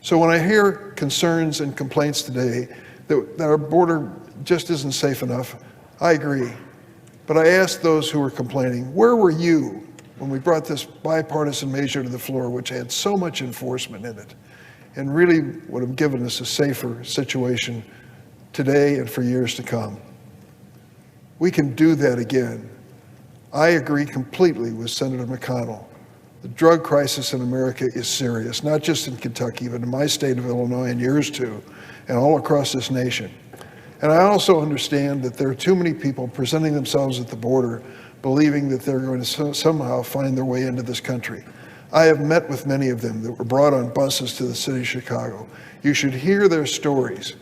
So when I hear concerns and complaints today that our border just isn't safe enough, I agree. But I ask those who are complaining, where were you when we brought this bipartisan measure to the floor, which had so much enforcement in it, and really would have given us a safer situation today and for years to come? We can do that again. I agree completely with Senator McConnell. The drug crisis in America is serious, not just in Kentucky, but in my state of Illinois and yours too, and all across this nation. And I also understand that there are too many people presenting themselves at the border believing that they're going to somehow find their way into this country. I have met with many of them that were brought on buses to the city of Chicago. You should hear their stories.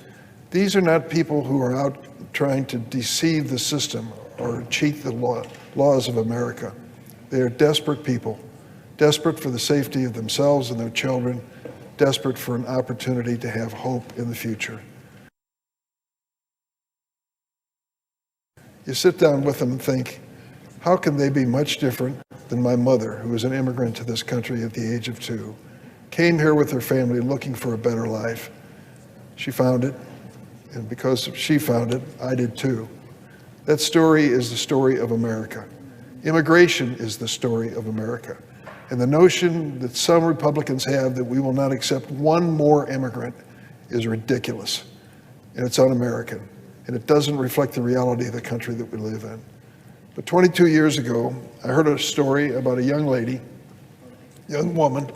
These are not people who are out trying to deceive the system or cheat the laws of America. They are desperate people, desperate for the safety of themselves and their children, desperate for an opportunity to have hope in the future. You sit down with them and think, how can they be much different than my mother, who was an immigrant to this country at the age of 2, came here with her family looking for a better life. She found it, and because she found it, I did too. That story is the story of America. Immigration is the story of America. And the notion that some Republicans have that we will not accept one more immigrant is ridiculous, and it's un-American, and it doesn't reflect the reality of the country that we live in. But 22 years ago, I heard a story about a young lady, young woman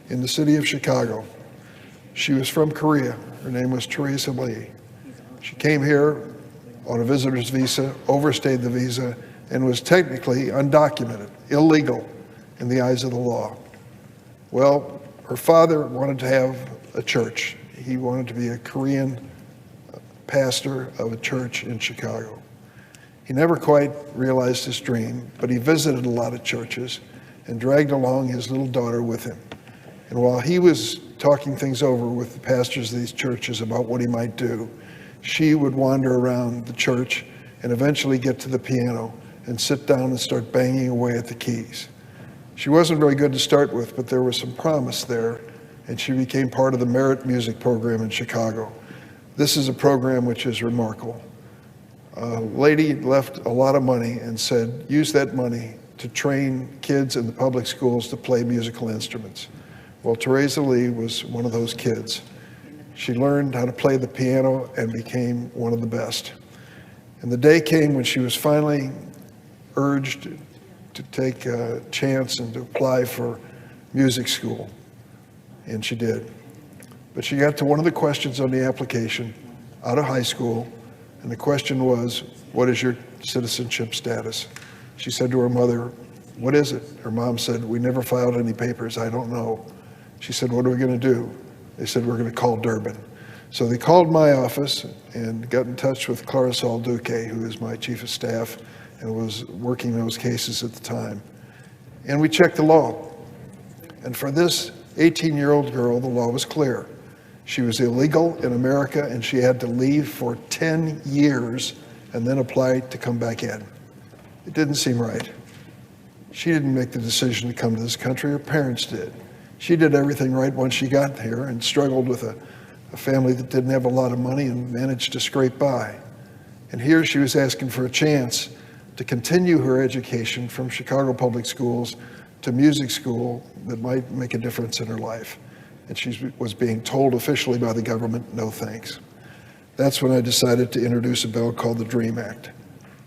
in the city of Chicago. She was from Korea. Her name was Teresa Lee. She came here on a visitor's visa, overstayed the visa, and was technically undocumented, illegal in the eyes of the law. Well, her father wanted to have a church. He wanted to be a Korean pastor of a church in Chicago. He never quite realized his dream, but he visited a lot of churches and dragged along his little daughter with him. And while he was talking things over with the pastors of these churches about what he might do, she would wander around the church and eventually get to the piano and sit down and start banging away at the keys. She wasn't very good to start with, but there was some promise there, and she became part of the Merit Music program in Chicago. This is a program which is remarkable. A lady left a lot of money and said, use that money to train kids in the public schools to play musical instruments. Well, Teresa Lee was one of those kids. She learned how to play the piano and became one of the best. And the day came when she was finally urged to take a chance and to apply for music school, and she did. But she got to one of the questions on the application out of high school, and the question was, what is your citizenship status? She said to her mother, what is it? Her mom said, we never filed any papers, I don't know. She said, what are we going to do? They said, we're going to call Durbin. So they called my office and got in touch with Clarasol Duque, who is my chief of staff and was working those cases at the time. And we checked the law. And for this 18-year-old girl, the law was clear. She was illegal in America, and she had to leave for 10 years and then apply to come back in. It didn't seem right. She didn't make the decision to come to this country, her parents did. She did everything right once she got here and struggled with a family that didn't have a lot of money and managed to scrape by. And here she was asking for a chance to continue her education from Chicago Public Schools to music school that might make a difference in her life. And she was being told officially by the government, no thanks. That's when I decided to introduce a bill called the DREAM Act,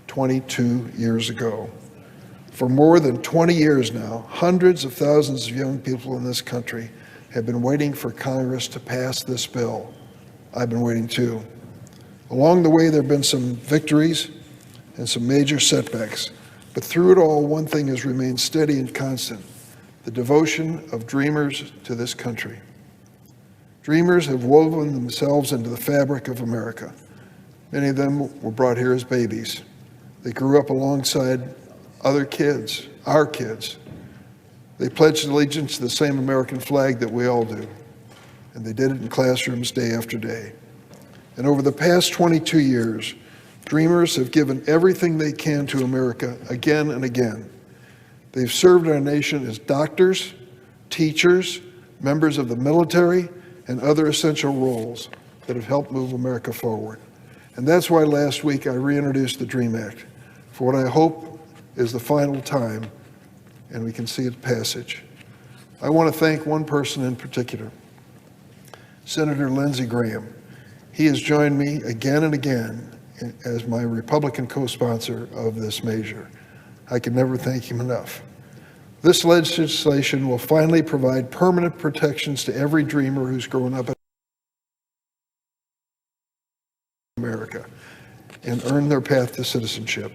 22 years ago. For more than 20 years now, hundreds of thousands of young people in this country have been waiting for Congress to pass this bill. I've been waiting too. Along the way, there have been some victories and some major setbacks, but through it all, one thing has remained steady and constant: the devotion of dreamers to this country. Dreamers have woven themselves into the fabric of America. Many of them were brought here as babies. They grew up alongside other kids, our kids. They pledged allegiance to the same American flag that we all do, and they did it in classrooms day after day. And over the past 22 years, dreamers have given everything they can to America again and again. They've served our nation as doctors, teachers, members of the military, and other essential roles that have helped move America forward. And that's why last week I reintroduced the DREAM Act for what I hope is the final time, and we can see its passage. I want to thank one person in particular, Senator Lindsey Graham. He has joined me again and again as my Republican co-sponsor of this measure. I can never thank him enough. This legislation will finally provide permanent protections to every dreamer who's grown up in America and earned their path to citizenship.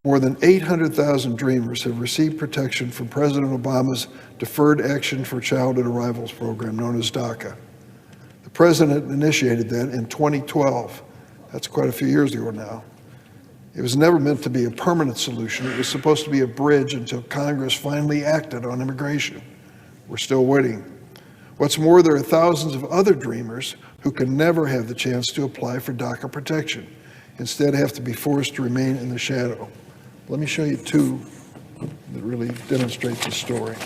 More than 800,000 dreamers have received protection from President Obama's Deferred Action for Childhood Arrivals program, known as DACA. The president initiated that in 2012. That's quite a few years ago now. It was never meant to be a permanent solution. It was supposed to be a bridge until Congress finally acted on immigration. We're still waiting. What's more, there are thousands of other dreamers who can never have the chance to apply for DACA protection, instead have to be forced to remain in the shadow. Let me show you two that really demonstrate the story.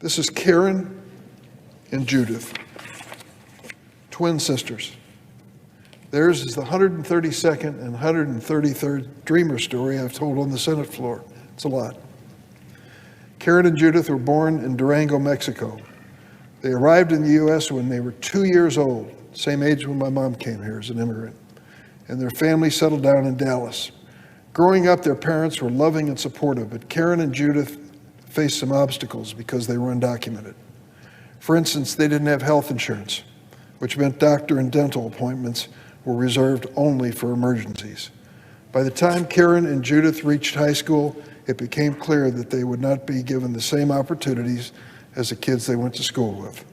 This is Karen and Judith, twin sisters. Theirs is the 132nd and 133rd dreamer story I've told on the Senate floor. It's a lot. Karen and Judith were born in Durango, Mexico. They arrived in the U.S. when they were 2 years old, same age when my mom came here as an immigrant, and their family settled down in Dallas. Growing up, their parents were loving and supportive, but Karen and Judith faced some obstacles because they were undocumented. For instance, they didn't have health insurance, which meant doctor and dental appointments were reserved only for emergencies. By the time Karen and Judith reached high school, it became clear that they would not be given the same opportunities as the kids they went to school with.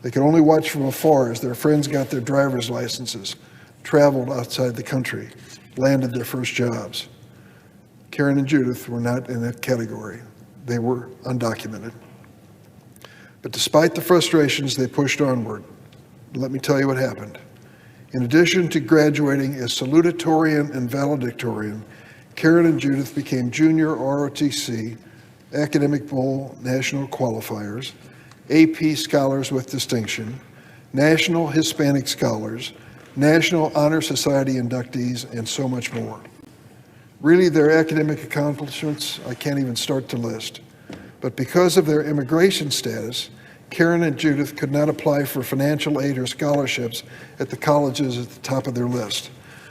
They could only watch from afar as their friends got their driver's licenses, traveled outside the country, landed their first jobs. Karen and Judith were not in that category. They were undocumented. But despite the frustrations, they pushed onward. Let me tell you what happened. In addition to graduating as salutatorian and valedictorian, Karen and Judith became junior ROTC, Academic Bowl National Qualifiers, AP Scholars with Distinction, National Hispanic Scholars, National Honor Society inductees, and so much more. Really, their academic accomplishments, I can't even start to list. But because of their immigration status, Karen and Judith could not apply for financial aid or scholarships at the colleges at the top of their list.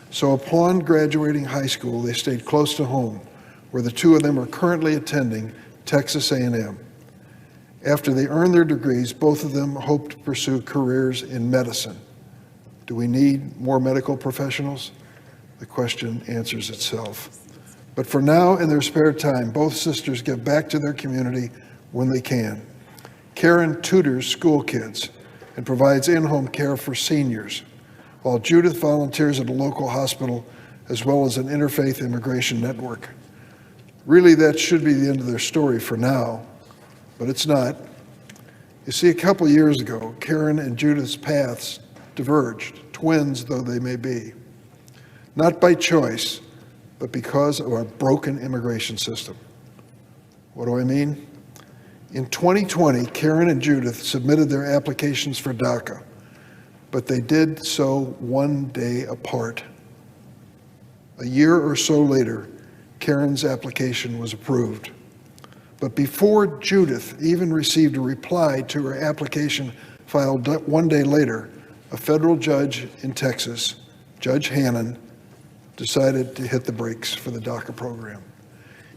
So upon graduating high school, they stayed close to home, where the two of them are currently attending Texas A&M. After they earned their degrees, both of them hope to pursue careers in medicine. Do we need more medical professionals? The question answers itself. But for now, in their spare time, both sisters give back to their community when they can. Karen tutors school kids and provides in-home care for seniors, while Judith volunteers at a local hospital as well as an interfaith immigration network. Really, that should be the end of their story for now, but it's not. You see, a couple years ago, Karen and Judith's paths diverged, twins though they may be. Not by choice, but because of our broken immigration system. What do I mean? In 2020, Karen and Judith submitted their applications for DACA, but they did so one day apart. A year or so later, Karen's application was approved. But before Judith even received a reply to her application filed one day later, a federal judge in Texas, Judge Hannon, decided to hit the brakes for the DACA program.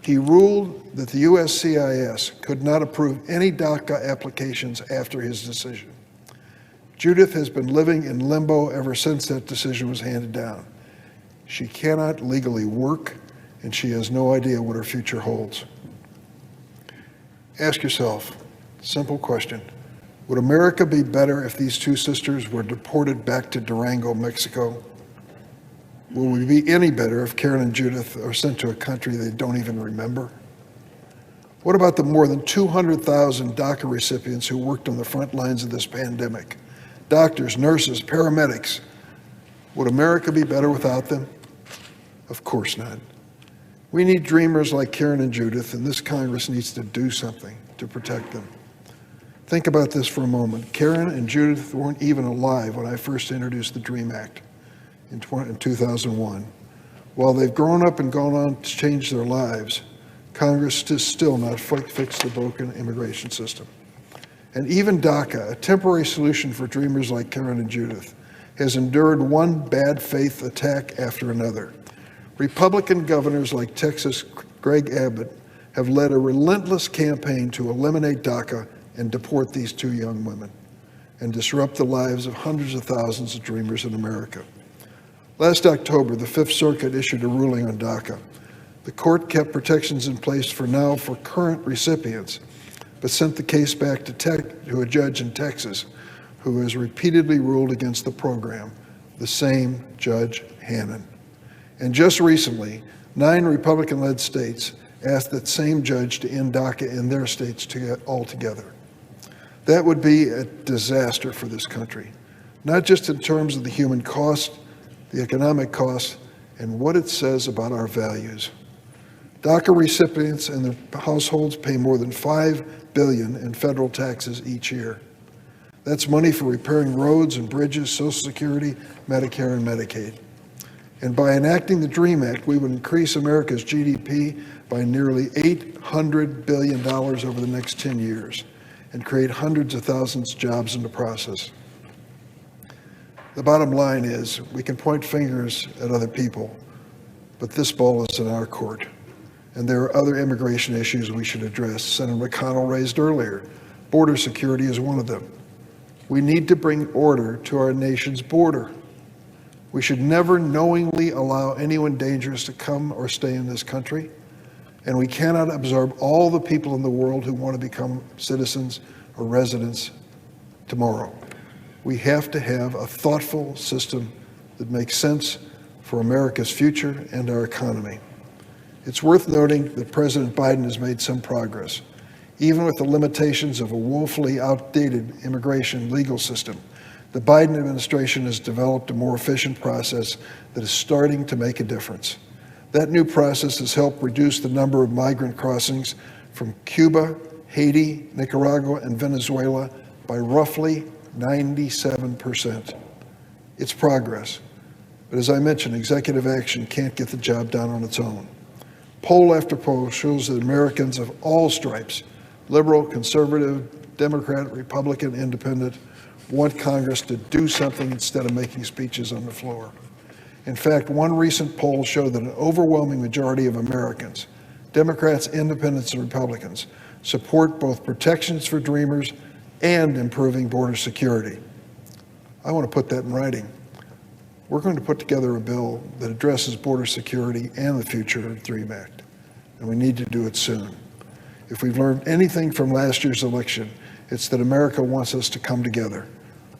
He ruled that the USCIS could not approve any DACA applications after his decision. Judith has been living in limbo ever since that decision was handed down. She cannot legally work, and she has no idea what her future holds. Ask yourself, simple question, would America be better if these two sisters were deported back to Durango, Mexico? Will we be any better if Karen and Judith are sent to a country they don't even remember? What about the more than 200,000 DACA recipients who worked on the front lines of this pandemic? Doctors, nurses, paramedics. Would America be better without them? Of course not. We need dreamers like Karen and Judith, and this Congress needs to do something to protect them. Think about this for a moment. Karen and Judith weren't even alive when I first introduced the DREAM Act in 2001. While they've grown up and gone on to change their lives, Congress has still not fixed the broken immigration system. And even DACA, a temporary solution for dreamers like Karen and Judith, has endured one bad faith attack after another. Republican governors like Texas' Greg Abbott have led a relentless campaign to eliminate DACA and deport these two young women and disrupt the lives of hundreds of thousands of dreamers in America. Last October, the Fifth Circuit issued a ruling on DACA. The court kept protections in place for now for current recipients, but sent the case back to a judge in Texas who has repeatedly ruled against the program, the same Judge Hannon. And just recently, 9 Republican-led states asked that same judge to end DACA in their states altogether. That would be a disaster for this country, not just in terms of the human cost, the economic cost, and what it says about our values. DACA recipients and their households pay more than $5 billion in federal taxes each year. That's money for repairing roads and bridges, Social Security, Medicare, and Medicaid. And by enacting the DREAM Act, we would increase America's GDP by nearly $800 billion over the next 10 years and create hundreds of thousands of jobs in the process. The bottom line is we can point fingers at other people, but this ball is in our court. And there are other immigration issues we should address. Senator McConnell raised earlier. Border security is one of them. We need to bring order to our nation's border. We should never knowingly allow anyone dangerous to come or stay in this country. And we cannot absorb all the people in the world who want to become citizens or residents tomorrow. We have to have a thoughtful system that makes sense for America's future and our economy. It's worth noting that President Biden has made some progress. Even with the limitations of a woefully outdated immigration legal system, the Biden administration has developed a more efficient process that is starting to make a difference. That new process has helped reduce the number of migrant crossings from Cuba, Haiti, Nicaragua, and Venezuela by roughly 97%. It's progress. But as I mentioned, executive action can't get the job done on its own. Poll after poll shows that Americans of all stripes, liberal, conservative, Democrat, Republican, independent, want Congress to do something instead of making speeches on the floor. In fact, one recent poll showed that an overwhelming majority of Americans, Democrats, independents, and Republicans, support both protections for dreamers and improving border security. I want to put that in writing. We're going to put together a bill that addresses border security and the future of the DREAM Act, and we need to do it soon. If we've learned anything from last year's election, it's that America wants us to come together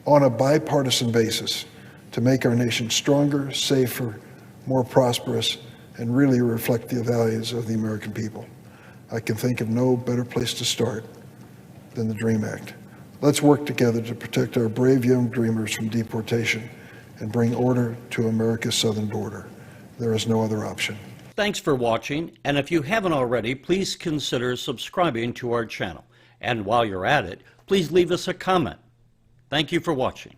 on a bipartisan basis to make our nation stronger, safer, more prosperous, and really reflect the values of the American people. I can think of no better place to start than the DREAM Act. Let's work together to protect our brave young dreamers from deportation and bring order to America's southern border. There is no other option. Thanks for watching, and if you haven't already, please consider subscribing to our channel. And while you're at it, please leave us a comment. Thank you for watching.